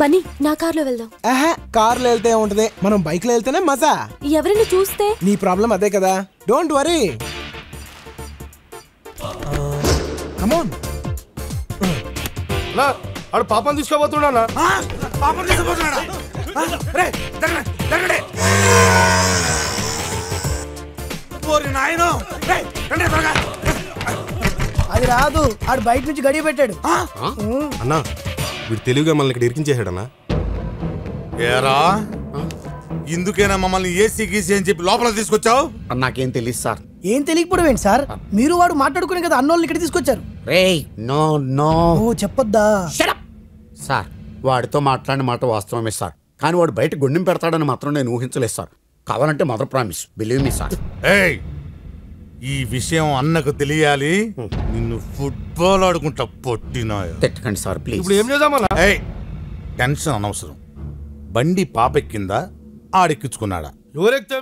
బన్నీ నా కార్లో వెళ్దాం. కార్లో వెళ్తే ఉంటది, మనం బైక్ లో వెళ్తేనే మజా. ఎవరైనా చూస్తే నీ ప్రాబ్లం అదే కదా, డోంట్ వరీ. కమోన్. ఆడు పాపం తీసుకోబోతున్నా. అది రాదు, ఆడు బయట నుంచి గడియ పెట్టాడు. అన్నా వీడు తెలివిగా మనల్ని ఇక్కడ ఇరికించేసాడన్నా. ఏరా ఇందుకేనా మమ్మల్ని ఏసీ గీసీ అని చెప్పి లోపల తీసుకొచ్చావు? నాకేం తెలియదు సార్. ఏం తెలియకపోవడం ఏంటి సార్? మీరు వాడు మాట్లాడుకునే కదా అన్నోళ్ళని ఇక్కడ తీసుకొచ్చారు. నో నో ఓ చెప్పొద్దా సార్. వాడితో మాట్లాడిన మాట వాస్తవమే సార్, కానీ వాడు బయట గుండెం పెడతాడని మాత్రం నేను ఊహించలేదు సార్. కావాలంటే mother promise, believe me sir. ఏయ్ ఈ విషయం అన్నకు తెలియాలి. నిన్ను ఫుట్బాల్ ఆడుకుంటా పొట్టినా. తిట్టకండి సార్ ప్లీజ్. ఇప్పుడు ఏం చేద్దామన్నా? ఏయ్ టెన్షన్ అనవసరం. బండి పాపెక్కిందా ఆడెక్కించుకున్నాడా? ఎవరెక్కితే